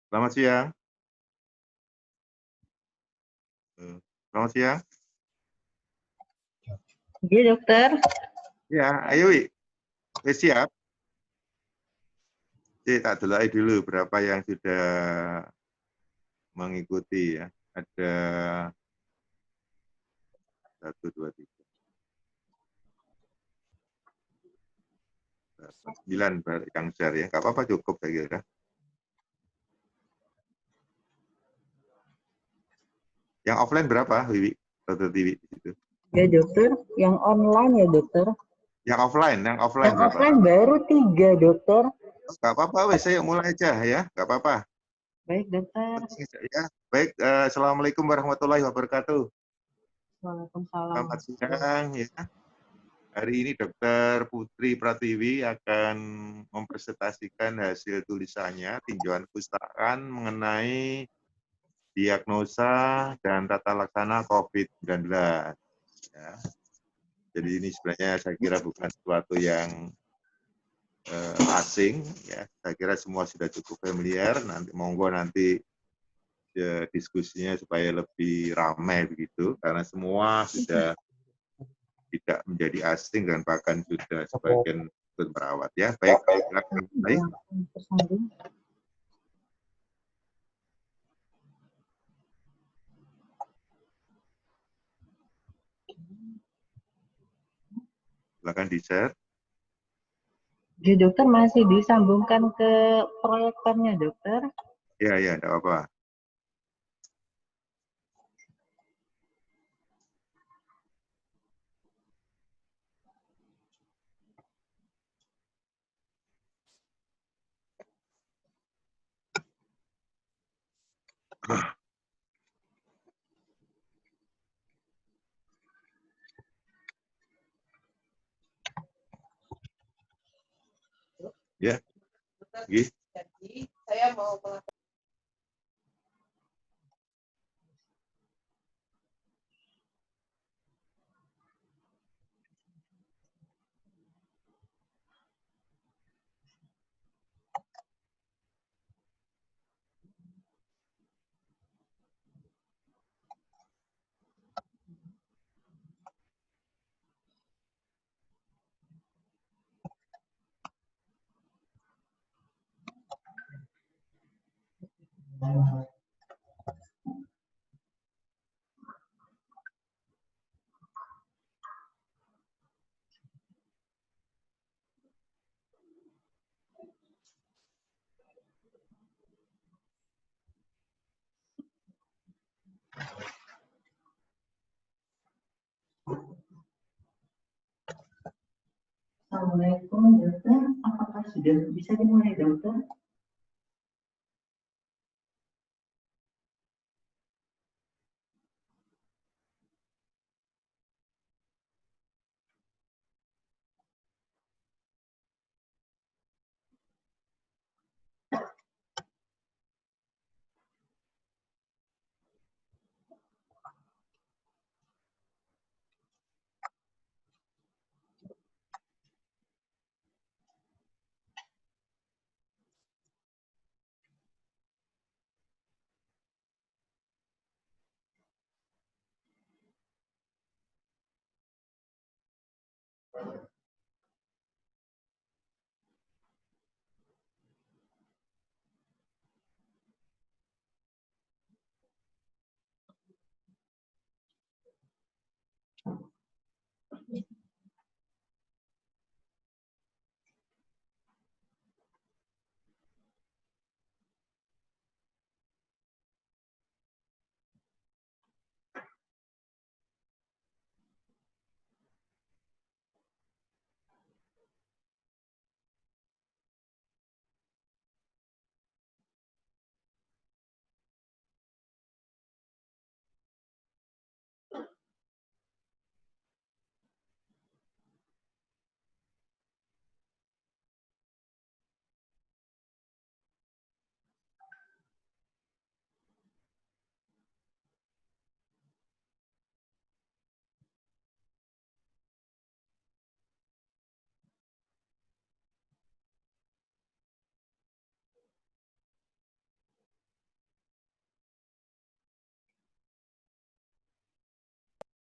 Selamat siang. Selamat siang. Iya, dokter. Ya, ayo Wi. Siap? Tak delai dulu berapa yang sudah mengikuti ya. Ada 1, 2, 3, 9 yang share ya. Nggak apa-apa, cukup saya kira. Yang offline berapa, Wiwi? Dokter Tiwi itu. Ya, dokter. Yang online ya, dokter. Yang offline Yang berapa? offline baru 3, dokter. Nggak apa-apa, wes saya mulai aja ya. Nggak apa-apa. Baik, dokter. Ya. Baik, Assalamualaikum warahmatullahi wabarakatuh. Waalaikumsalam. Selamat siang ya. Hari ini Dr. Putri Pratiwi akan mempresentasikan hasil tulisannya tinjauan pustaan mengenai diagnosa dan tata laksana COVID-19. Ya. Jadi ini sebenarnya saya kira bukan sesuatu yang asing, ya. Saya kira semua sudah cukup familiar. Nanti monggo nanti diskusinya supaya lebih ramai begitu, karena semua sudah tidak menjadi asing dan bahkan sudah sebagian perawat ya. Baik, silakan. Baik. Silakan di-share. Ya, dokter, masih disambungkan ke proyektornya, dokter. Ya, enggak apa-apa. Ya, Gih. Jadi saya mau melakukan Assalamualaikum, dokter. Apakah sudah bisa dimulai, dokter?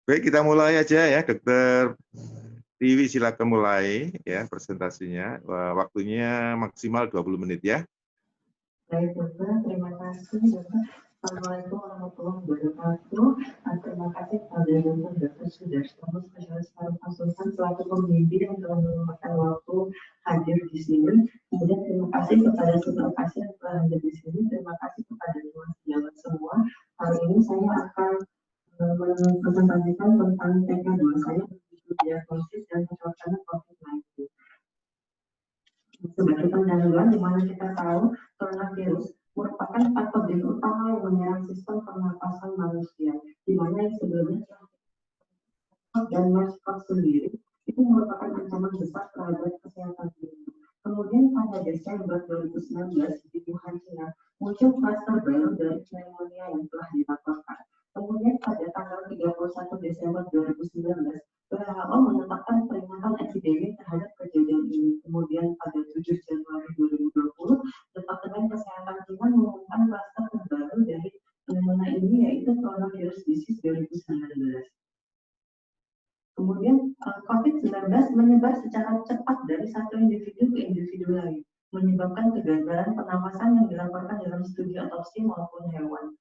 Baik, kita mulai aja ya, Dokter Tiwi, silakan mulai ya presentasinya. Waktunya maksimal 20 menit ya. Baik dokter, terima kasih dokter. Assalamualaikum warahmatullahi wabarakatuh. Terima kasih kepada Dr. Sudarsto, spesialis paru konsultan selaku pembimbing yang telah menyempatkan waktu hadir di sini. Kemudian terima kasih kepada seluruh pasien yang telah hadir di sini. Terima kasih kepada teman sejawat semua. Kali ini saya akan mempresentasikan tentang TK2 saya, diagnosis dan pencegahan COVID-19. Sebagai pendahuluan, di mana kita tahu coronavirus merupakan patogen utama yang menyerang sistem pernapasan manusia, di mana yang sebelumnya dan MERS-CoV sendiri itu merupakan ancaman besar terhadap kesehatan kita. Kemudian pada Desember 2019 di Wuhan, China, muncul klaster baru dari pneumonia yang telah dilaporkan. Kemudian pada tanggal 31 Desember 2019, WHO menetapkan peringatan epidemi terhadap kejadian ini. Kemudian pada 7 Januari 2020, Departemen Kesehatan China mengumumkan klaster terbaru dari pneumonia ini, yaitu coronavirus disease 2019. Kemudian COVID-19 menyebar secara cepat dari satu individu ke individu lain, menyebabkan kegagalan pernapasan yang dilaporkan dalam studi otopsi maupun hewan.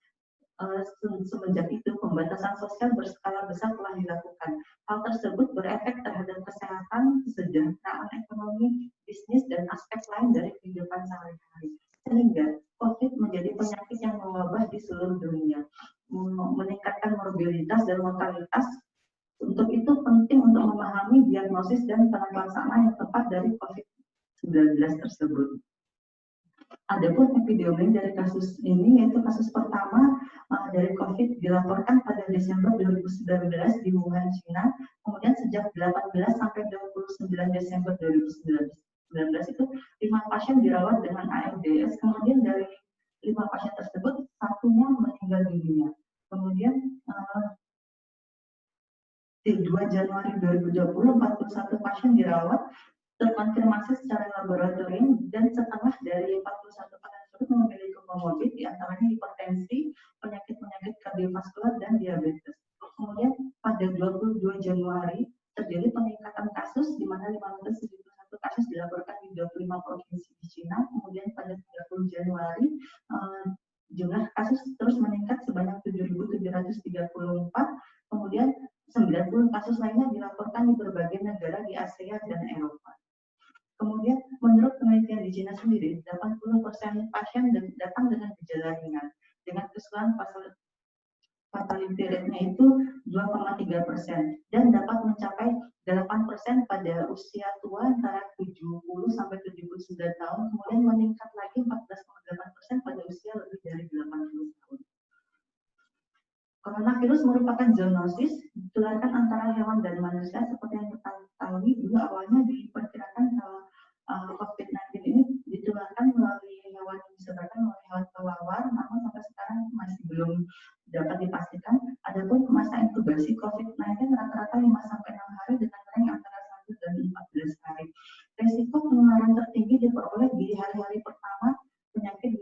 Semenjak itu, pembatasan sosial berskala besar telah dilakukan. Hal tersebut berefek terhadap kesehatan, kesejahteraan ekonomi, bisnis, dan aspek lain dari kehidupan sehari-hari. Sehingga COVID menjadi penyakit yang mewabah di seluruh dunia, meningkatkan morbiditas dan mortalitas. Untuk itu penting untuk memahami diagnosis dan penanganan yang tepat dari COVID-19 tersebut. Adapun epidemi dari kasus ini, yaitu kasus pertama dari COVID dilaporkan pada Desember 2019 di Wuhan, China. Kemudian sejak 18 sampai 29 Desember 2019 itu 5 pasien dirawat dengan ARDS. Kemudian dari 5 pasien tersebut, satunya meninggal dunia. Kemudian di 2 Januari 2020, 41 pasien dirawat, terkonfirmasi secara laboratorium, dan setengah dari 41 pasien tersebut memiliki komorbid, diantaranya hipertensi, penyakit-penyakit kardiovaskular, dan diabetes. Kemudian pada 22 Januari terjadi peningkatan kasus, di mana 571 kasus dilaporkan di 25 provinsi di China. Kemudian pada 30 Januari, jumlah kasus terus meningkat sebanyak 7.734, kemudian 90 kasus lainnya dilaporkan di berbagai negara di Asia dan Eropa. Kemudian, menurut penelitian di China sendiri, 80% pasien datang dengan gejala ringan, dengan keseluruhan fatality rate-nya itu 2,3%, dan dapat mencapai 8% pada usia tua antara 70 sampai 79 tahun, kemudian meningkat lagi 14,8% pada usia lebih dari 80 tahun. Coronavirus merupakan zoonosis, ditularkan antara hewan dan manusia. Seperti yang kita ketahui, dulu awalnya diperkirakan kalau COVID-19 ini ditularkan melalui hewan yang disebarkan melalui hewan kelelawar, namun sampai sekarang masih belum dapat dipastikan. Adapun masa inkubasi COVID-19 rata-rata 5-6 hari dengan range antara 1 dan 14 hari. Risiko penularan tertinggi diperoleh di hari-hari pertama penyakit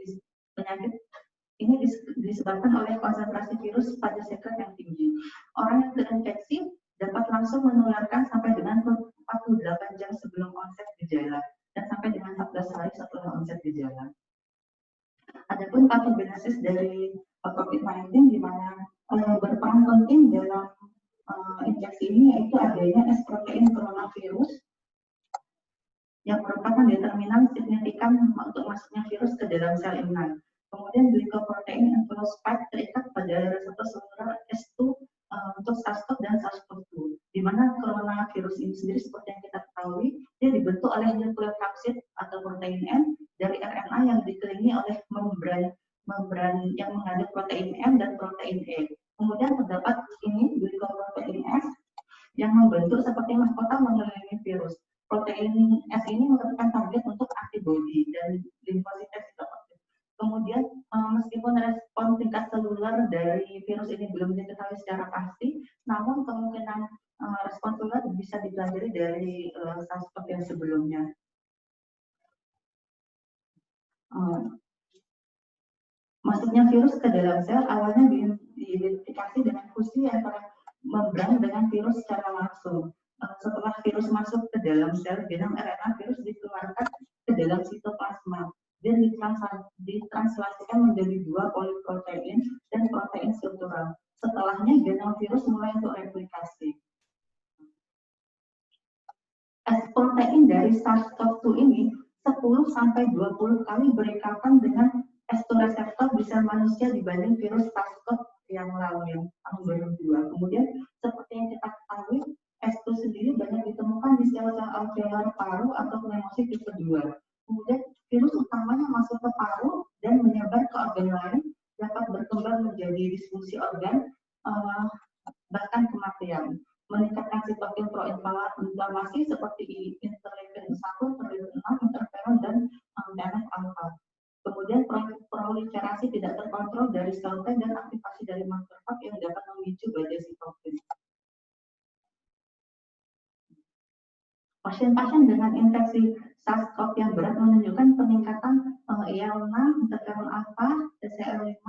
ini disebabkan oleh konsentrasi virus pada sekret yang tinggi. Orang yang terinfeksi dapat langsung menularkan sampai dengan 48 jam sebelum onset gejala dan sampai dengan 14 hari setelah onset gejala. Adapun patogenesis dari COVID-19 di mana berperan penting dalam infeksi ini, yaitu adanya S protein coronavirus yang merupakan determinan signifikan untuk masuknya virus ke dalam sel inang. Kemudian glycoprotein envelope terikat pada reseptor seluler S2 untuk SARS-CoV dan SARS-CoV-2, di mana coronavirus ini sendiri seperti yang kita ketahui, dia dibentuk oleh nukleokapsid atau protein M dari RNA yang dikelilingi oleh membran yang mengandung protein M dan protein E. Kemudian terdapat ini glycoprotein S yang membentuk seperti mahkota mengelilingi virus. Protein S ini merupakan target untuk antibodi dan limfosita sitotoksik. Kemudian, meskipun respon tingkat seluler dari virus ini belum diketahui secara pasti, namun kemungkinan respon seluler bisa dipelajari dari SARS-CoV yang sebelumnya. Masuknya virus ke dalam sel awalnya diidentifikasi dengan fusi antara membran dengan virus secara langsung. Setelah virus masuk ke dalam sel genome RNA, virus dikeluarkan ke dalam sitoplasma dan ditranslasikan menjadi dua poliprotein dan protein struktural. Setelahnya genom virus mulai untuk replikasi. S-protein dari SARS-CoV-2 ini 10-20 kali berikatan dengan S2 reseptor di sel manusia dibanding virus SARS-CoV yang lalu yang tahun 2002. Kemudian seperti yang kita ketahui, S2 sendiri banyak ditemukan di sel-sel alveolar paru atau pneumosit tipe 2. Kemudian virus utamanya masuk ke paru dan menyebar ke organ lain, dapat berkembang menjadi disfungsi organ, bahkan kematian. Meningkatkan sitokin proinflamasi seperti interleukin 1, interleukin 6, interferon, dan TNF alpha. Kemudian proliferasi tidak terkontrol dari sel T dan aktivasi dari makrofag yang dapat memicu badai sitokin. Pasien-pasien dengan infeksi SARS-CoV yang berat menunjukkan peningkatan IL-6, interferon alpha, TCL5,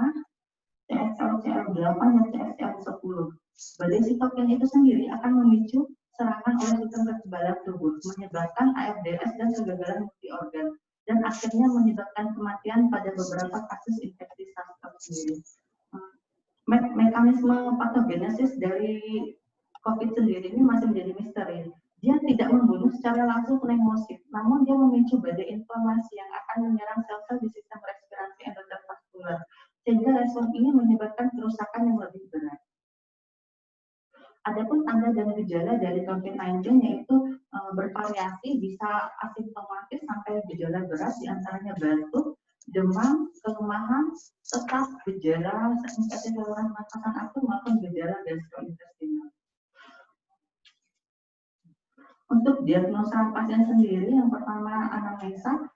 CXL8, dan CXL10. Badai sitokin itu sendiri akan memicu serangan oleh sistem kekebalan tubuh, menyebabkan ARDS dan kegagalan multi-organ, dan akhirnya menyebabkan kematian pada beberapa kasus infeksi SARS-CoV sendiri. Mekanisme patogenesis dari COVID sendiri ini masih menjadi misteri. Dia tidak membunuh secara langsung pneumosit, namun dia memicu badai inflamasi yang akan menyerang sel-sel di sistem respirasi endotel vaskular, sehingga respon ini menyebabkan kerusakan yang lebih berat. Adapun tanda dan gejala dari COVID-19 yaitu bervariasi, bisa asimptomatis sampai gejala berat, diantaranya batuk, demam, kelemahan, sesak, gejala infeksi saluran pernafasan akut maupun gejala gastrointestinal. Untuk diagnosa pasien sendiri, yang pertama anamnesa,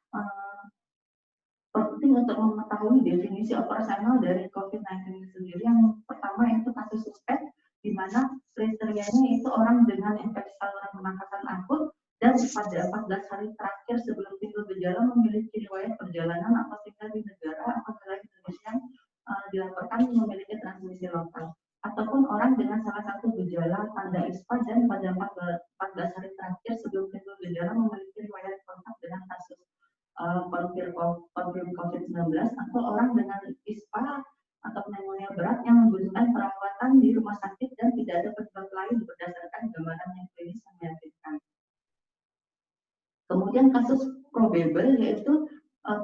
penting untuk mengetahui definisi operasional dari COVID-19 sendiri. Yang pertama itu kasus suspek, di mana kriterianya itu orang dengan infeksi saluran pernafasan akut dan pada 14 hari terakhir sebelum timbul gejala memiliki riwayat perjalanan atau tinggal di negara atau wilayah Indonesia yang dilaporkan memiliki transmisi lokal, ataupun orang dengan salah satu gejala tanda ISPA dan pada 14 hari terakhir sebelum timbul gejala memiliki riwayat kontak dengan kasus konfirm COVID-19, atau orang dengan ISPA atau pneumonia berat yang membutuhkan perawatan di rumah sakit dan tidak ada penyebab lain berdasarkan gambaran yang klinis yang meyakinkan. Kemudian kasus probable yaitu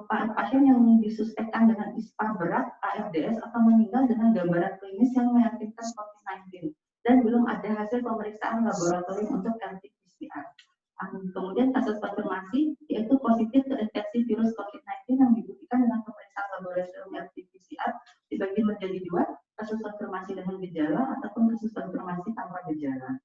pasien yang disuspekkan dengan ISPA berat, ARDS, atau meninggal dengan gambaran klinis yang meyakinkan COVID-19 dan belum ada hasil pemeriksaan laboratorium untuk RT-PCR. Kemudian kasus konfirmasi yaitu positif terinfeksi virus COVID-19 yang dibuktikan dengan pemeriksaan laboratorium RT-PCR dibagi menjadi dua, kasus konfirmasi dengan gejala ataupun kasus konfirmasi tanpa gejala.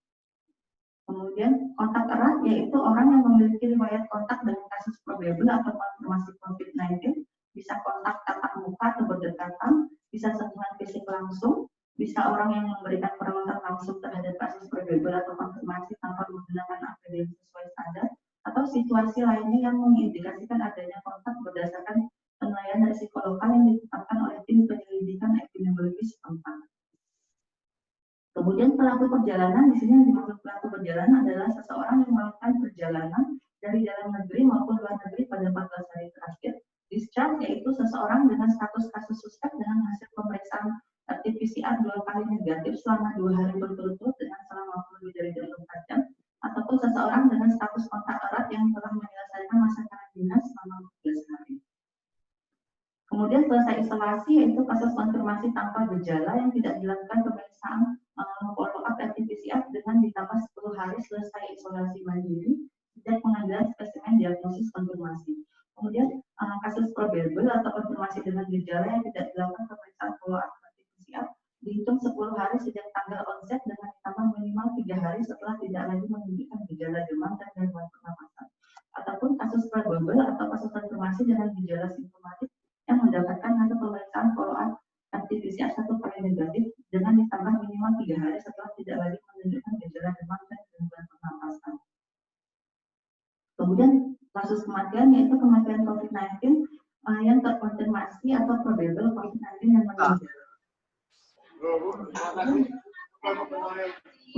Kemudian kontak erat yaitu orang yang memiliki riwayat kontak dengan kasus probable atau konfirmasi COVID-19, bisa kontak tatap muka atau berdekatan, bisa sentuhan fisik langsung, bisa orang yang memberikan perawatan langsung terhadap kasus probable atau konfirmasi tanpa menggunakan APD sesuai standar, atau situasi lainnya yang mengindikasikan adanya kontak berdasarkan penilaian risiko lokal yang ditetapkan oleh tim penyelidikan epidemiologi setempat. Kemudian pelaku perjalanan, di sini yang dimaksud pelaku perjalanan adalah seseorang yang melakukan perjalanan dari dalam negeri maupun luar negeri pada 14 hari terakhir. Discharge yaitu seseorang dengan status kasus suspek dengan hasil pemeriksaan RT-PCR 2 kali negatif selama 2 hari berturut-turut dengan selama lebih dari 24 jam, ataupun seseorang dengan status kontak erat yang telah menyelesaikan masa karantina selama 14 hari. Kemudian selesai isolasi yaitu kasus konfirmasi tanpa gejala yang tidak dilakukan pemeriksaan follow up RT-PCR dengan ditambah 10 hari selesai isolasi mandiri sejak pengambilan spesimen diagnosis konfirmasi. Kemudian kasus probable atau konfirmasi dengan gejala yang tidak dilakukan pemeriksaan follow up RT-PCR dihitung 10 hari sejak tanggal onset dengan ditambah minimal 3 hari setelah tidak lagi menunjukkan gejala demam dan gangguan pernapasan. Ataupun kasus probable atau kasus konfirmasi dengan gejala simptomatik yang mendapatkan hasil pemeriksaan follow-up RT-PCR 1 kali negatif dengan ditambah minimal 3 hari setelah tidak lagi menunjukkan gejala demam dan gangguan pernapasan. Kemudian kasus kematian yaitu kematian COVID-19 yang terkonfirmasi atau probable COVID-19 yang meninggal.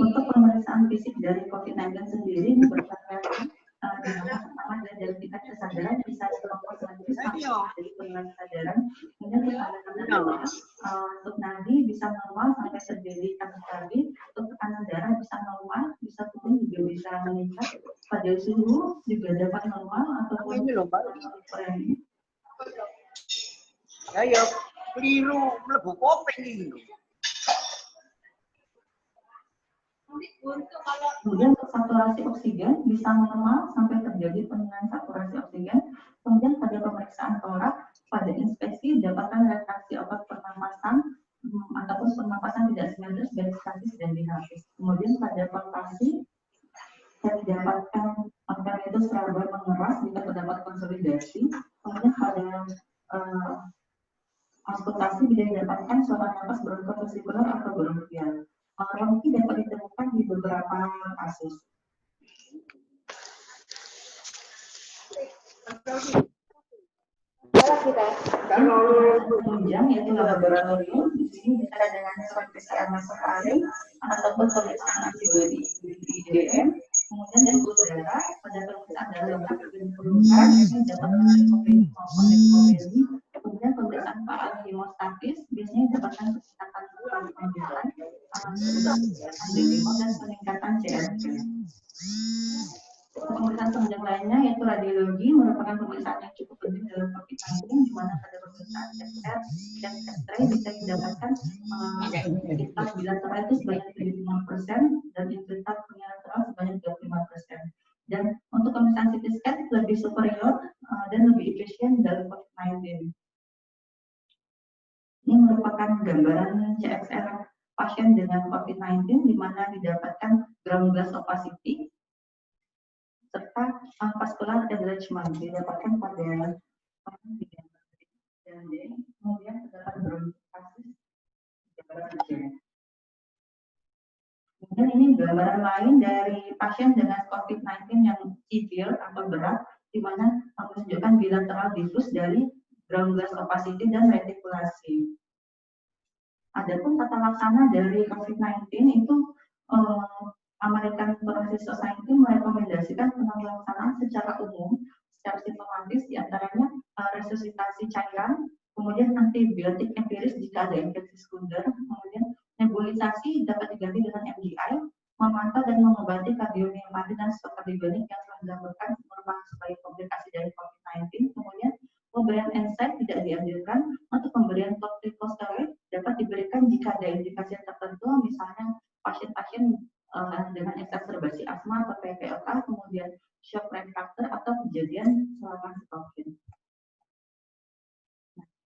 Untuk pemeriksaan fisik dari COVID-19 sendiri ini bervariasi, di mana pertama dari tingkat kesadaran bisa kelompok selanjutnya dari penurunan kesadaran, kemudian tanda-tanda untuk nadi bisa normal sampai terjadi tadi, untuk tekanan darah bisa normal, bisa turun juga bisa meningkat, pada suhu juga dapat normal ataupun kurang. Ya keliru mlebu kopeng ini. Kemudian untuk saturasi oksigen bisa normal sampai terjadi penurunan saturasi oksigen. Kemudian pada pemeriksaan torak, pada inspeksi dapatkan reaksi otot pernapasan ataupun pernapasan tidak simetris, baik statis dan dinamis. Kemudian pada palpasi didapatkan apparatus cerebral mengeras jika terdapat konsolidasi. Kemudian pada auskultasi bisa didapatkan suara nafas bronkovasikular atau bronkial. Ronki dapat ditemukan di beberapa kasus. Penunjang yaitu laboratorium, di sini bisa dengan pemeriksaan nasofaring ataupun pemeriksaan antibodi IgM, kemudian dan darah pada pemeriksaan darah lengkap dan perlukan ini dapat melalui maupun hemofili. Kemudian pemeriksaan faal hemostatis biasanya dapatkan peningkatan pemeriksaan dan peningkatan CRP. Pemeriksaan penunjang lainnya yaitu radiologi merupakan pemeriksaan yang cukup penting dalam COVID-19, di mana pada pemeriksaan CT dan X-ray bisa didapatkan intra bilateral itu sebanyak 75% dan intra unilateral sebanyak 25%. Dan untuk pemeriksaan CT scan lebih superior dan lebih efisien dalam COVID-19. Ini merupakan gambaran CXR pasien dengan COVID-19 di mana didapatkan ground glass opacity serta vascular enlargement didapatkan pada dan kemudian terdapat bronkitis. Kemudian ini gambaran lain dari pasien dengan COVID-19 yang severe atau berat, di mana menunjukkan bilateral diffuse dari ground glass opacity dan retikulasi. Adapun tata laksana dari COVID-19 itu American Thoracic Society merekomendasikan pelaksanaan secara umum, secara sistematis, diantaranya resusitasi cairan, kemudian antibiotik empiris jika ada infeksi sekunder, kemudian nebulisasi dapat diganti dengan MDI, memantau dan mengobati kardiomiopati dan stroke kardiogenik yang telah dilakukan merupakan sebagai komplikasi dari COVID-19, kemudian pemberian NSAID tidak dianjurkan. Untuk pemberian kortikosteroid dapat diberikan jika ada indikasi tertentu, misalnya pasien-pasien dengan eksaserbasi asma atau PPLK, kemudian shock refractor atau kejadian selama COVID.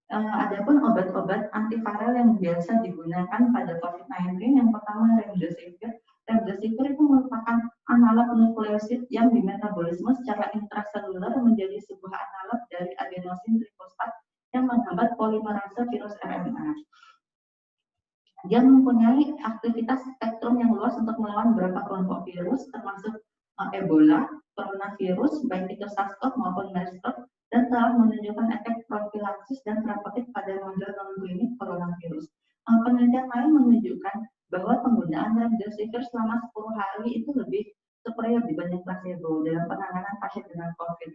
Adapun obat-obat antiviral yang biasa digunakan pada COVID-19, yang pertama remdesivir. Remdesivir itu merupakan analog nukleosid yang dimetabolisme secara intraseluler menjadi sebuah analog dari adenosin trifosfat yang menghambat polimerase virus RNA. Dia mempunyai aktivitas spektrum yang luas untuk melawan beberapa kelompok virus, termasuk Ebola, coronavirus, baik itu SARS-CoV maupun MERS-CoV, dan telah menunjukkan efek profilaksis dan terapeutik pada model non-klinik coronavirus. Penelitian lain menunjukkan bahwa penggunaan remdesivir selama 10 hari itu lebih superior dibanding placebo dalam penanganan pasien dengan COVID.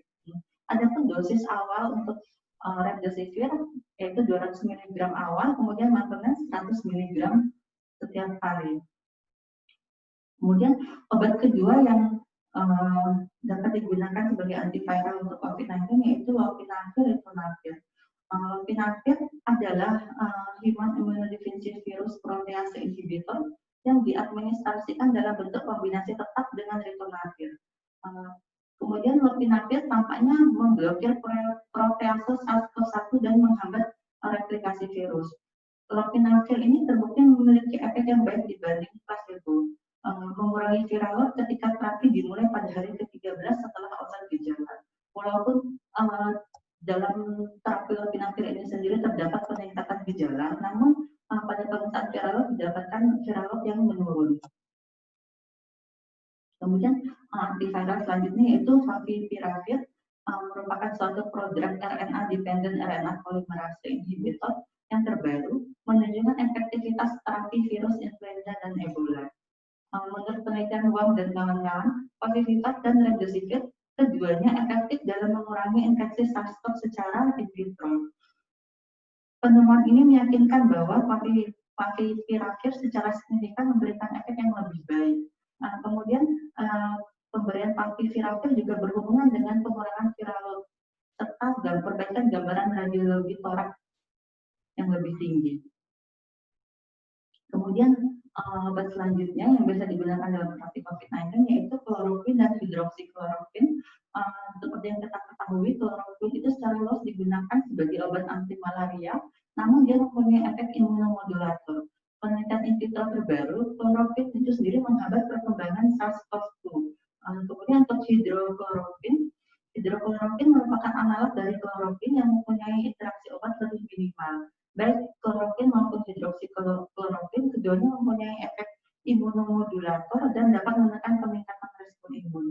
Adapun dosis awal untuk remdesivir yaitu 200 mg awal, kemudian maintenance 100 mg setiap hari. Kemudian obat kedua yang dapat digunakan sebagai antiviral untuk COVID-19 yaitu lopinavir ritonavir. Lopinavir adalah human immunodeficiency virus protease inhibitor yang diadministrasikan dalam bentuk kombinasi tetap dengan ritonavir. Kemudian lopinavir tampaknya memblokir protease SARS-CoV-1 dan menghambat replikasi virus. Lopinavir ini terbukti memiliki efek yang baik dibanding placebo, mengurangi viral load ketika terapi dimulai pada hari ke-13 setelah onset gejala. Walaupun dalam terapi lopinavir ini sendiri terdapat peningkatan gejala, namun pada pemeriksaan viral load didapatkan viral load yang menurun. Kemudian antiviral selanjutnya yaitu favipiravir, merupakan suatu prodrug RNA dependent RNA polymerase inhibitor yang terbaru menunjukkan efektivitas terapi virus influenza dan Ebola. Menurut penelitian Wang dan kawan-kawan, Vavivivad dan Remdesivir keduanya efektif dalam mengurangi infeksi SARS-CoV secara in vitro. Penemuan ini meyakinkan bahwa Favipiravir secara signifikan memberikan efek yang lebih baik. Kemudian pemberian Favipiravir juga berhubungan dengan pengurangan viral serta perbaikan gambaran radiologi toraks yang lebih tinggi. Kemudian obat selanjutnya yang bisa digunakan dalam terapi COVID-19 yaitu kloroquine dan hidroksikloroquine. Seperti yang kita ketahui, kloroquine itu secara luas digunakan sebagai obat anti malaria, namun dia mempunyai efek imunomodulator. Penelitian in vitro terbaru, kloroquine itu sendiri menghambat perkembangan SARS-CoV-2. Kemudian untuk hidrokloroquine merupakan analog dari kloroquine yang mempunyai interaksi obat lebih minimal. Baik kloroquine maupun hidroksikloroquine keduanya mempunyai efek imunomodulator dan dapat menekan peningkatan respon imun.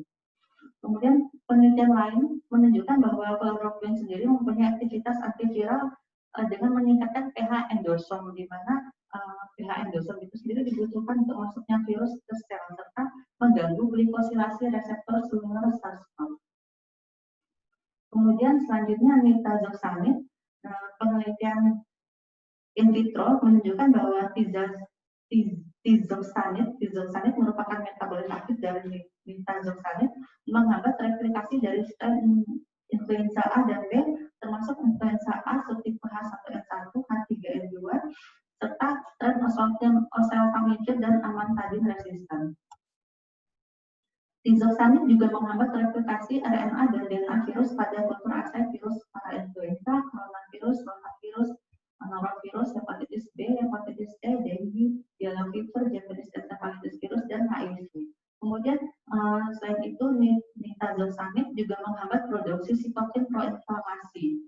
Kemudian penelitian lain menunjukkan bahwa kloroquine sendiri mempunyai aktivitas antiviral dengan meningkatkan pH endosom, di mana pH endosom itu sendiri dibutuhkan untuk masuknya virus ke sel serta mengganggu glikosilasi reseptor seluler SARS-CoV. Kemudian selanjutnya nitazoxanide, penelitian in vitro menunjukkan bahwa tizoxanide merupakan metabolit aktif dari nitazoxanide menghambat replikasi dari strain influenza A dan B, termasuk influenza A subtipe H1N1, H3N2, serta strain oseltamivir dan amantadin resisten. Tizoxanide juga menghambat replikasi RNA dan DNA virus pada kultur asal virus parainfluenza, coronavirus, rotavirus, norovirus, hepatitis B, hepatitis E, dengue, yellow fever, Japanese encephalitis virus, dan HIV. Kemudian selain itu nitazoxanide juga menghambat produksi sitokin proinflamasi.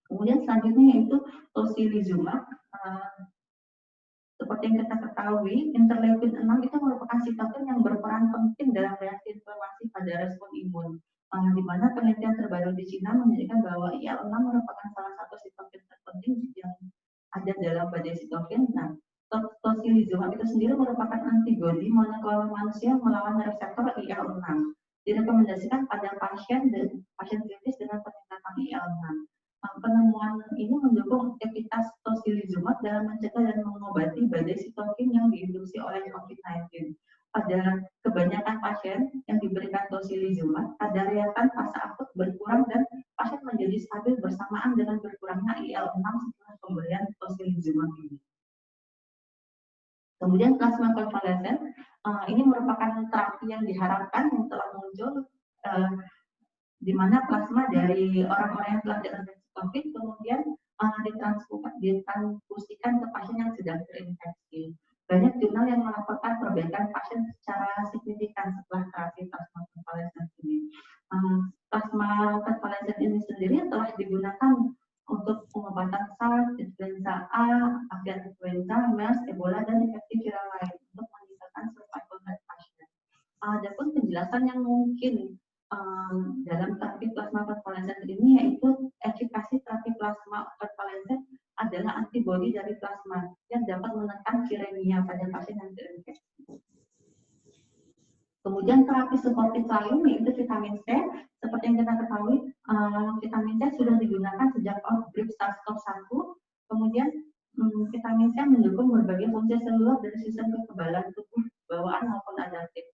Kemudian selanjutnya yaitu tocilizumab. Seperti yang kita ketahui, interleukin 6 itu merupakan sitokin yang berperan penting dalam reaksi inflamasi pada respon imun. Di mana penelitian terbaru di Cina menunjukkan bahwa IL-6 merupakan salah satu sitokin terpenting yang ada dalam badai sitokin. Nah, tocilizumab itu sendiri merupakan antibodi monoklonar manusia melawan reseptor IL-6. Direkomendasikan pada pasien kritis dengan peningkatan IL-6. Penemuan ini mendukung aktivitas tocilizumab dalam mencegah dan mengobati badai sitokin yang diinduksi oleh COVID-19. Pada kebanyakan pasien yang diberikan tocilizumab, kadar reaktan fase akut berkurang dan pasien menjadi stabil bersamaan dengan berkurangnya IL-6 setelah pemberian tocilizumab ini. Kemudian plasma konvalesen, ini merupakan terapi yang diharapkan yang telah muncul di mana plasma dari orang-orang yang telah terinfeksi COVID kemudian ditransfusikan ke pasien yang sedang terinfeksi. Banyak jurnal yang melaporkan perbaikan pasien secara signifikan setelah terapi plasma konvalesen ini. Plasma konvalesen ini sendiri telah digunakan untuk pengobatan SARS, influenza A, avian influenza, MERS, Ebola, dan infeksi viral lain untuk meningkatkan survival rate pasien. Adapun penjelasan yang mungkin dalam terapi plasma konvalesen ini yaitu efikasi terapi plasma konvalesen adalah antibodi dari plasma yang dapat menekan viremia pada pasien yang terinfeksi. Kemudian terapi suportif lain yaitu vitamin C. Seperti yang kita ketahui, vitamin C sudah digunakan sejak outbreak SARS-CoV-1. Kemudian vitamin C mendukung berbagai fungsi seluler dari sistem kekebalan tubuh bawaan maupun adaptif.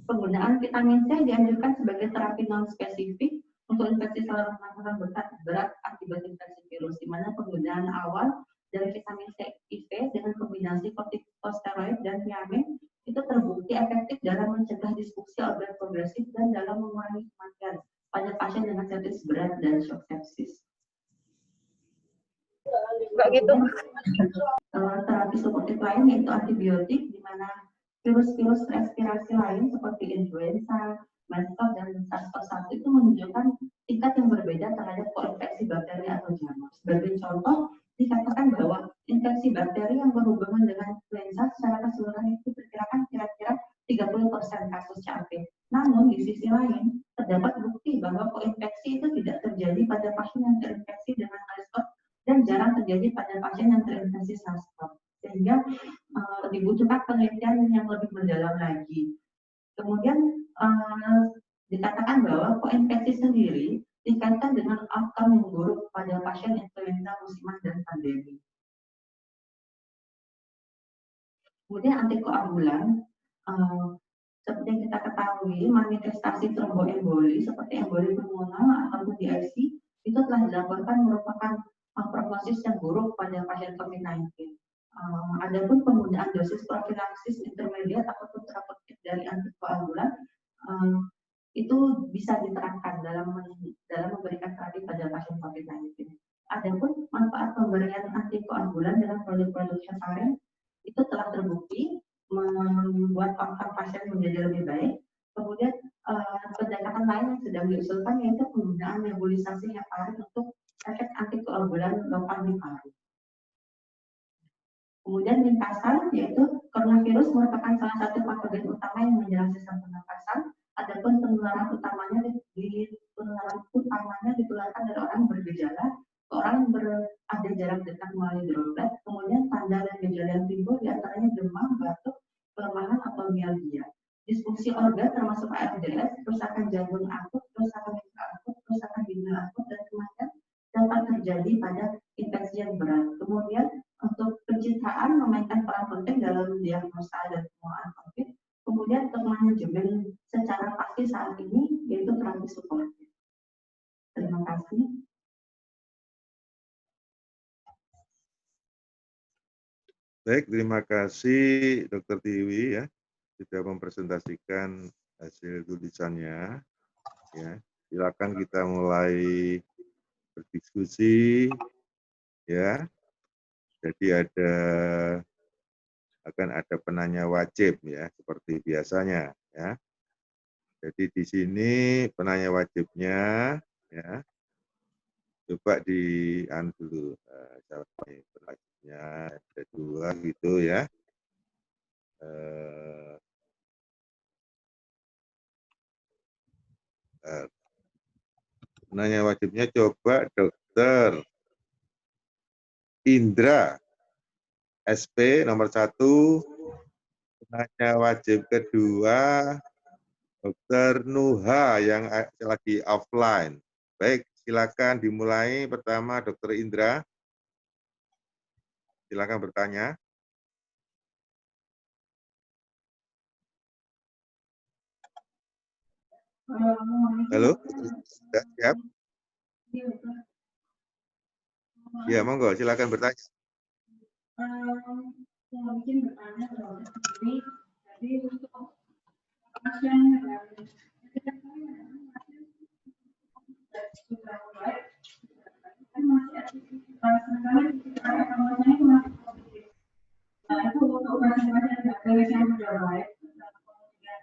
Penggunaan vitamin C dianjurkan sebagai terapi non-spesifik untuk infeksi saluran pernafasan berat akibat infeksi virus, di mana penggunaan awal dari vitamin C IV dengan kombinasi kortikosteroid dan thiamin itu terbukti efektif dalam mencegah disfungsi organ progresif dan dalam mengurangi kematian pada pasien dengan sepsis berat dan shock sepsis. Terapi suportif lain yaitu antibiotik, di mana virus-virus respirasi lain seperti influenza, MERS, dan SARS-CoV-1 itu menunjukkan tingkat yang berbeda terhadap koinfeksi bakteri atau jamur. Sebagai contoh, dikatakan bahwa infeksi bakteri yang berhubungan dengan influenza secara keseluruhan itu diperkirakan kira-kira 30% kasus CAP. Namun di sisi lain, terdapat bukti bahwa koinfeksi itu tidak terjadi terjadi pada pasien yang terinfeksi dengan MERS-CoV dan jarang terjadi pada pasien yang terinfeksi SARS-CoV. Sehingga dibutuhkan penelitian yang lebih mendalam lagi. Kemudian dikatakan bahwa koinfeksi sendiri dikaitkan dengan outcome yang buruk pada pasien influenza musiman dan pandemi. Kemudian antikoagulan, seperti yang kita ketahui, manifestasi tromboemboli seperti emboli pulmoner ataupun DIC itu telah dilaporkan merupakan prognosis yang buruk pada pasien COVID-19. Adapun penggunaan dosis profilaksis intermediat ataupun terapeutik dari antikoagulan itu bisa diterapkan dalam memberikan terapi pada pasien COVID-19. Adapun manfaat pemberian antikoagulan dalam produk-produk heparin itu telah terbukti membuat outcome pasien menjadi lebih baik. Kemudian pendekatan lain yang sedang diusulkan yaitu penggunaan nebulisasi heparin untuk efek antikoagulan lokal di paru. Kemudian ringkasan yaitu coronavirus merupakan salah satu patogen utama yang menyerang sistem pernapasan. Adapun penularan utamanya ditularkan dari orang bergejala ke orang yang berada jarak dekat melalui droplet. Kemudian tanda dan gejala yang timbul diantaranya demam, batuk, kelemahan atau mialgia. Disfungsi organ termasuk ARDS, kerusakan jantung akut, kerusakan limfa akut, kerusakan ginjal akut, dan kematian dapat terjadi pada infeksi yang berat. Kemudian untuk pencitraan memainkan peran penting dalam diagnosa dan pengelolaan COVID. Kemudian untuk manajemen secara pasti saat ini yaitu terapi suportif. Terima kasih. Baik, terima kasih Dr. Tiwi ya sudah mempresentasikan hasil tulisannya. Ya, silakan kita mulai berdiskusi ya. Jadi akan ada penanya wajib ya seperti biasanya ya. Jadi di sini penanya wajibnya ya. Coba dulu penanya ada 2 gitu ya. Penanya wajibnya coba Dokter Indra SP nomor 1, penanya wajib kedua Dokter Nuha yang lagi offline. Baik, silakan dimulai. Pertama Dokter Indra. Silakan bertanya. Halo, sudah siap? Ya, monggo, silakan bertanya. Mungkin bertanya kalau sendiri, jadi untuk pasien sudah baik, kan masih nah itu untuk pasien-pasien yang sudah baik,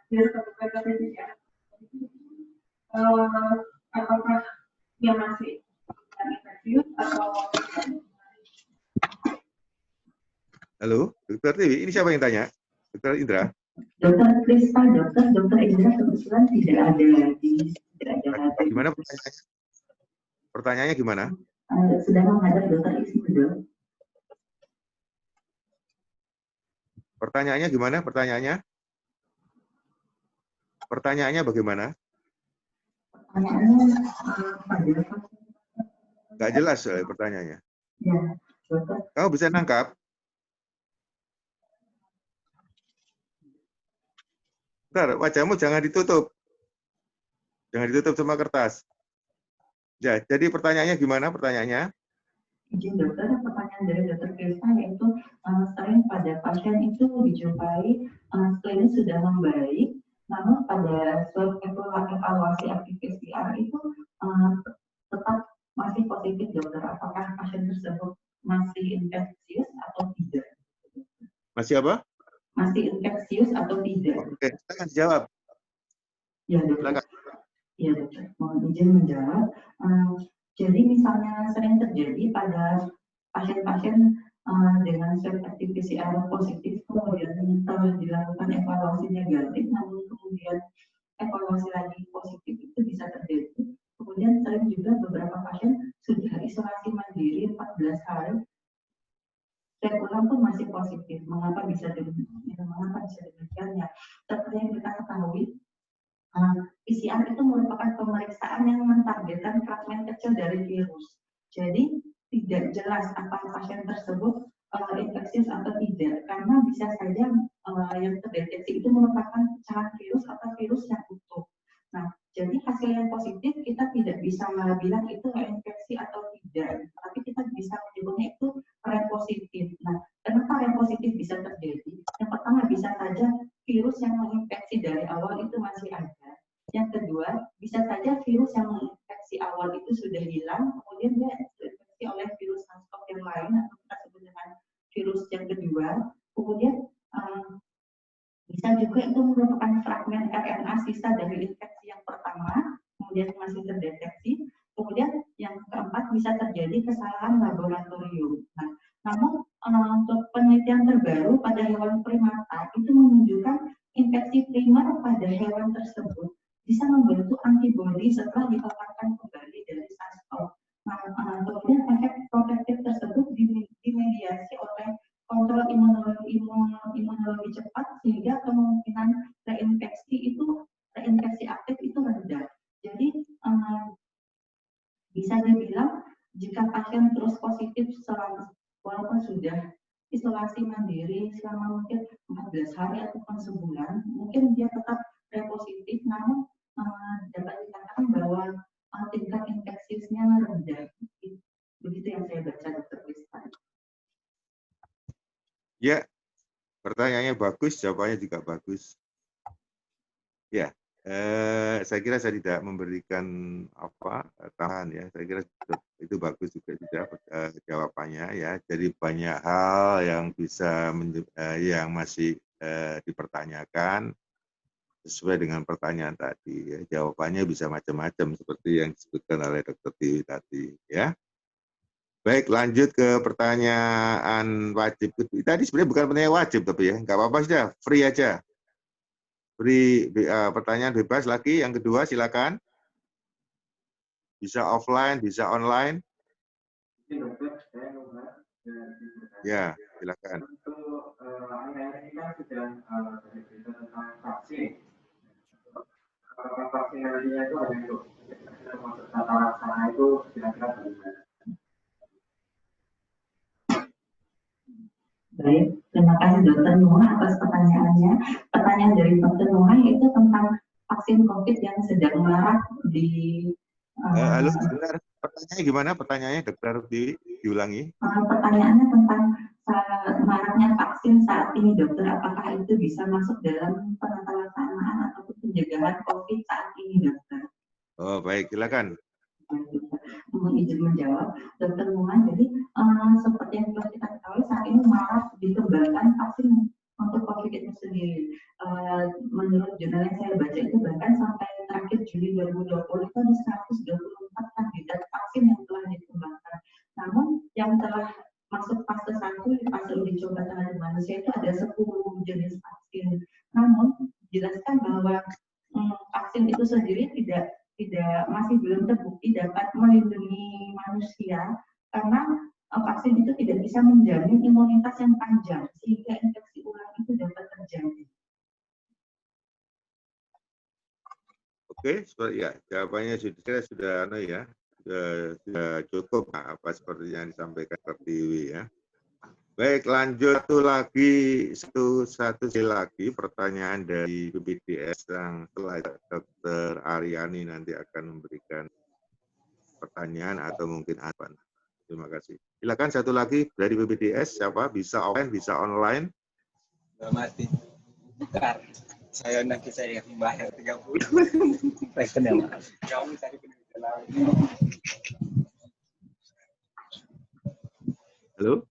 dia terbuka PCR, apakah dia masih infeksius atau Halo, Dokter Tiwi, ini siapa yang tanya? Dokter Indra? Dokter Krista, Dokter Indra kebetulan tidak ada Gimana pertanyaannya? Pertanyaannya gimana? Sudah menghadap Dokter Ismudo. Pertanyaannya gimana? Pertanyaannya bagaimana? Pertanyaannya Nggak jelas pertanyaannya. Ya, Dokter. Kamu bisa nangkap? Bentar, wajahmu jangan ditutup. Jangan ditutup sama kertas. Ya, jadi pertanyaannya gimana pertanyaannya? Izin dokter, pertanyaan dari Dokter Krista yaitu sering pada pasien itu dijumpai klinis sudah membaik, namun pada swab evaluasi aktif PCR itu tetap masih positif dokter. Apakah pasien tersebut masih infeksius atau tidak? Masih apa? Masih infeksius atau tidak? Oke, silakan jawab. Ya dokter. Ya dokter, mohon izin menjawab. Jadi misalnya sering terjadi pada pasien-pasien dengan swab aktif PCR positif, kemudian telah dilakukan evaluasi negatif, namun kemudian evaluasi lagi positif itu bisa terjadi. Kemudian Kemudian selain juga beberapa pasien sudah isolasi mandiri 14 hari, saya ulang pun masih positif. Mengapa bisa demikian? Ya, seperti yang kita ketahui, PCR itu merupakan pemeriksaan yang mentargetkan fragmen kecil dari virus. Jadi tidak jelas apakah pasien tersebut infeksius atau tidak, karena bisa saja yang terdeteksi itu merupakan pecahan virus atau virus yang utuh. Nah, jadi hasil yang positif kita tidak bisa bilang itu infeksi atau tidak, tapi kita bisa menyebutnya itu rem positif. Nah, kenapa rem positif bisa terjadi? Yang pertama, bisa saja virus yang menginfeksi dari awal itu masih ada. Yang kedua, bisa saja virus yang menginfeksi awal itu sudah hilang, kemudian dia terinfeksi oleh virus SARS-CoV yang lain, atau kita sebut dengan virus yang kedua. Kemudian bisa juga itu merupakan fragmen RNA sisa dari infeksi yang pertama, kemudian masih terdeteksi. Kemudian yang keempat, bisa terjadi kesalahan laboratorium. Nah, namun untuk penelitian terbaru pada hewan primata itu menunjukkan infeksi primer pada hewan tersebut bisa membentuk antibodi setelah dipaparkan kembali dari SARS-CoV. Nah, kemudian efek protektif tersebut dimediasi oleh kontrol imunologi cepat, sehingga kemungkinan reinfeksi aktif itu rendah. Jadi bisa dibilang jika pasien terus positif walaupun sudah isolasi mandiri selama mungkin 14 hari ataupun sebulan, mungkin dia tetap repositif, namun dapat dikatakan bahwa tingkat infeksiusnya rendah. Begitu yang saya baca, Dr. Kristan. Ya, pertanyaannya bagus, jawabannya juga bagus. Ya, saya kira saya tidak memberikan tambahan ya. Saya kira itu bagus juga jawabannya ya. Jadi banyak hal yang bisa yang masih dipertanyakan sesuai dengan pertanyaan tadi. Ya. Jawabannya bisa macam-macam seperti yang disebutkan oleh Dr. Tiwi tadi. Ya. Baik, lanjut ke pertanyaan wajib. Tadi sebenarnya bukan pertanyaan wajib tapi ya, nggak apa-apa sudah, free aja. Beri pertanyaan bebas lagi. Yang kedua, silakan. Bisa offline, bisa online. Ya, silakan. Untuk akhir-akhir ini kan sudah bercerita tentang vaksin. Apakah vaksin nantinya itu hanya untuk masuk tata laksana itu kira-kira bagaimana? Baik, terima kasih Dr. Nuha atas pertanyaannya. Pertanyaan dari Dr. Nuha itu tentang vaksin COVID yang sedang marak di... Halo, sebentar. Pertanyaannya gimana? Pertanyaannya, Dr. diulangi. Pertanyaannya tentang maraknya vaksin saat ini, dokter. Apakah itu bisa masuk dalam penata laksanaan ataupun pencegahan COVID saat ini, dokter? Oh, baik. Silakan. Izin menjawab, Dr. Muhammad. Jadi seperti yang telah kita ketahui, saat ini marak dikembangkan vaksin untuk COVID itu sendiri. Menurut jurnal yang saya baca itu bahkan sampai terakhir Juli 2020 itu ada 124 kandidat vaksin yang telah dikembangkan. Namun yang telah masuk fase 1, fase uji coba terhadap manusia itu ada 10 jenis vaksin. Namun dijelaskan bahwa vaksin itu sendiri masih belum terbukti dapat melindungi manusia, karena vaksin itu tidak bisa menjamin imunitas yang panjang sehingga infeksi ulang itu dapat terjadi. Oke, ya jawabannya sudah cukup apa seperti yang disampaikan Dr. Tiwi ya. Baik, lanjut satu lagi pertanyaan dari BPDS yang setelah Dr. Aryani nanti akan memberikan pertanyaan atau mungkin apa. Terima kasih. Silakan satu lagi dari BPDS, siapa? Bisa offline, bisa online. Mati. Bentar. Saya nanti saya membayar 30. Reken ya, Mas. Kamu cari penelitian lain. Halo?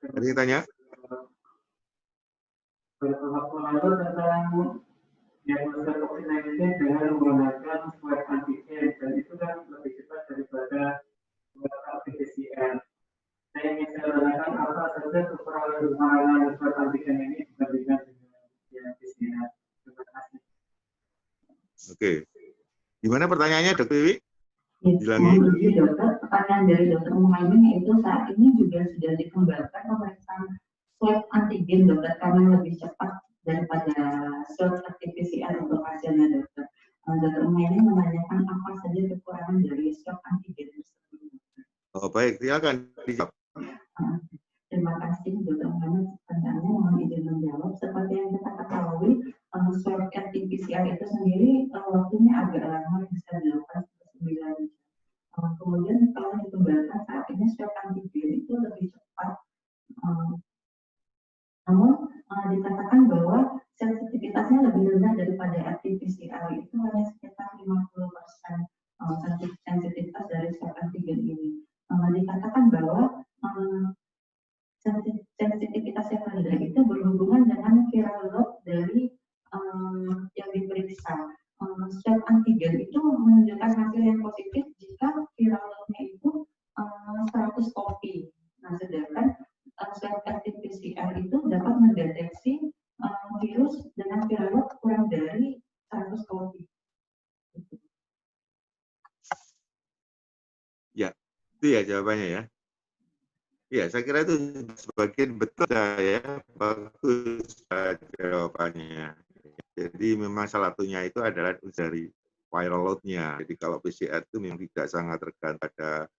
Ada yang tanya? Waktu lalu tentang diagnosa COVID-19 dengan menggunakan swab antigen, dan itu kan lebih cepat daripada PCR. Saya ingin menanyakan apa saja kekurangan swab antigen ini dibandingkan dengan Ya, terima kasih. Oke. Gimana pertanyaannya, Dr. Wiwi? Ya, Dilangi. mohon izin dokter, pertanyaan dari dokter Muhaimin yaitu saat ini juga sudah dikembangkan pemeriksaan swab antigen dokter karena lebih cepat daripada swab RT-PCR untuk hasilnya dokter. Dokter Muhaimin menanyakan apa saja kekurangan dari swab antigen tersebut. Oh, baik, silakan dijawab. Terima kasih dokter Muhammad. Pertanyaannya mohon izin menjawab. Seperti yang kita ketahui, swab RT-PCR itu sendiri waktunya agak lama, bisa dilakukan 9 jam. Kemudian kalau dikembangkan saat ini swab antigen itu lebih cepat. Namun dikatakan bahwa sensitivitasnya lebih rendah daripada RT-PCR, itu hanya sekitar 50% sensitivitas dari swab antigen ini. Dikatakan bahwa sensitivitas yang rendah itu berhubungan dengan viral load dari yang diperiksa. Swab antigen itu menunjukkan hasil yang positif jika viral load-nya itu 100 copy. Nah, sedangkan swab RT-PCR itu dapat mendeteksi virus dengan viral load kurang dari 100 copy. Ya, itu ya jawabannya ya. Ya, saya kira itu sebagian betul ya, bagus jawabannya. Jadi memang salah satunya itu adalah dari viral load-nya. Jadi kalau PCR itu memang tidak sangat tergantung pada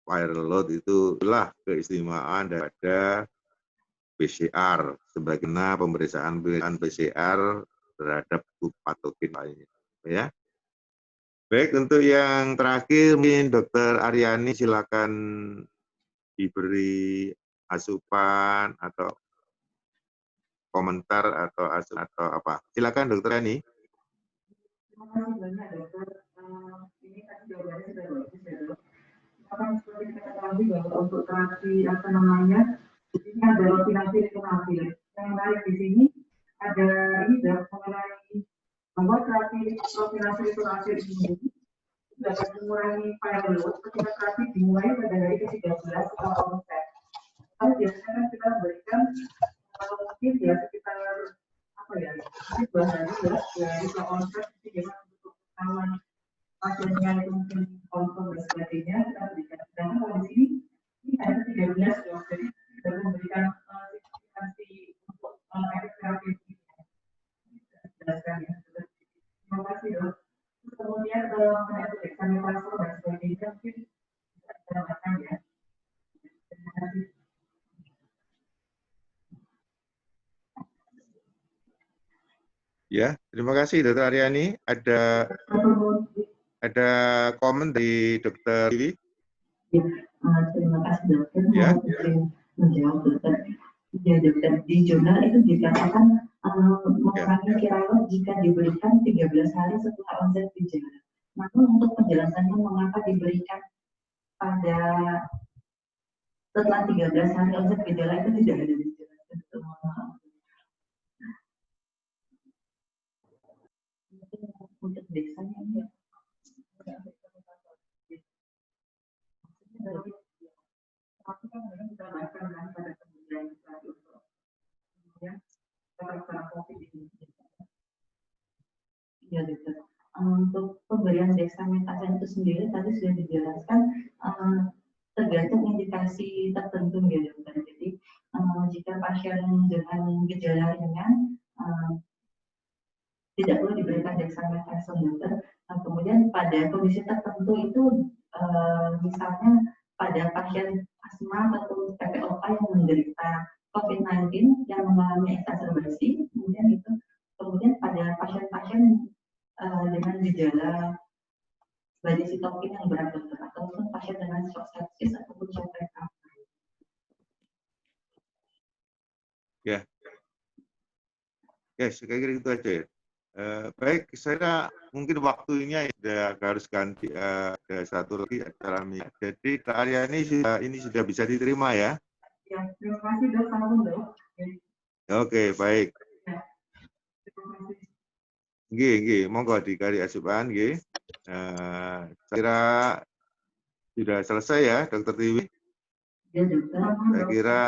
viral load, itulah keistimewaan daripada PCR sebagaimana pemeriksaan PCR terhadap patogen lainnya. Ya. Baik, untuk yang terakhir, mungkin Dr. Aryani silakan diberi asupan atau komentar atau apa. Silakan Dr. Aryani. Terima kasih banyak dokter. Ini tadi jawabannya sudah bagus ya dok. Akan seperti kita ketahui bahwa untuk terapi ini ada rutinasi. Yang menarik di sini ada ini dok mengenai bahwa terapi rutinasi ini dapat mengurangi viral load ketika terapi dimulai pada hari ke-13 setelah onset. Tapi biasanya kan kita berikan kalau mungkin ya sekitar mungkin 2 hari ya dari onset sehingga untuk aman pasiennya itu mungkin confirm dan sebagainya kita berikan. Dan kalau di sini ini ada 13 dok, jadi kita memberikan signifikansi untuk efek terapi ini. Jelaskan ya. Terima kasih dok. Kemudian mengenai eksamen pasal dan sebagainya mungkin bisa ditambahkan ya. Terima kasih. Ya, terima kasih Dr. Aryani. Ada komen dari Dr. Wiwi? Ya, terima kasih dokter. Ya. Menjawab dokter. Ya dokter, di jurnal itu dikatakan mengurangi viral load jika diberikan 13 hari setelah onset gejala. Namun untuk penjelasannya mengapa diberikan pada setelah 13 hari onset gejala itu tidak ada dijelaskan. Untuk deksanya ya. Tapi kan memang kita bahkan pada kemudian kemudian COVID ini. Ya dokter. Untuk pemberian dexamethasone itu sendiri tadi sudah dijelaskan tergantung indikasi tertentu ya dokter. Jadi jika pasien dengan gejala ringan tidak perlu diberikan dexamethasone dokter. Kemudian pada kondisi tertentu itu misalnya pada pasien asma atau PPOK yang menderita COVID-19 yang mengalami eksaserbasi, kemudian pada pasien-pasien dengan gejala badai sitokin yang berat dokter, ataupun pasien dengan shock sepsis ataupun shock recovery. Ya. Ya, saya kira itu aja ya. Baik, saya mungkin waktunya harus ganti ada satu lagi acara. Jadi Kak Aryani ini sudah bisa diterima ya? Ya, terima kasih dok, salam dok. Oke, baik. Ya, terima kasih. Nggih, monggo dikari asupan nggih. Saya kira sudah selesai ya, Dr. Tiwi. Ya, dokter. Saya kira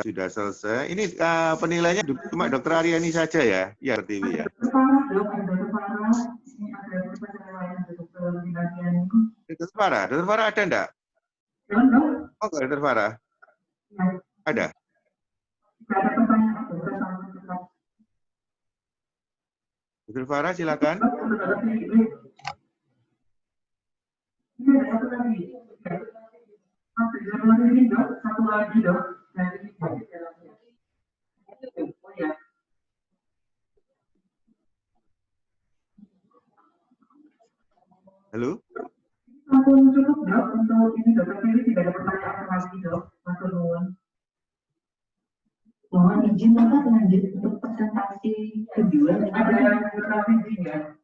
sudah selesai. Ini penilaiannya cuma Dokter Aryani saja ya, ya TV ya. Dokter Farah, dok, ada dokter Farah. Ini ada dokter lain, ada dokter Lilian. Dokter Farah ada enggak? Dok. Oh, enggak, Dokter Farah. Ya. Ada. Tidak ada pertanyaan, dokter Farah. Dokter Farah silakan. Ini ada satu lagi. Satu lagi, dok. Satu lagi, dok. Oh ya. Halo? Ampun cukup, dok. Untuk ini dokter Fili tidak ada pertanyaan lagi, dok. Matur nuwun. Mohon izin Bapak lanjut untuk presentasi kedua. Ada presentasi tiga.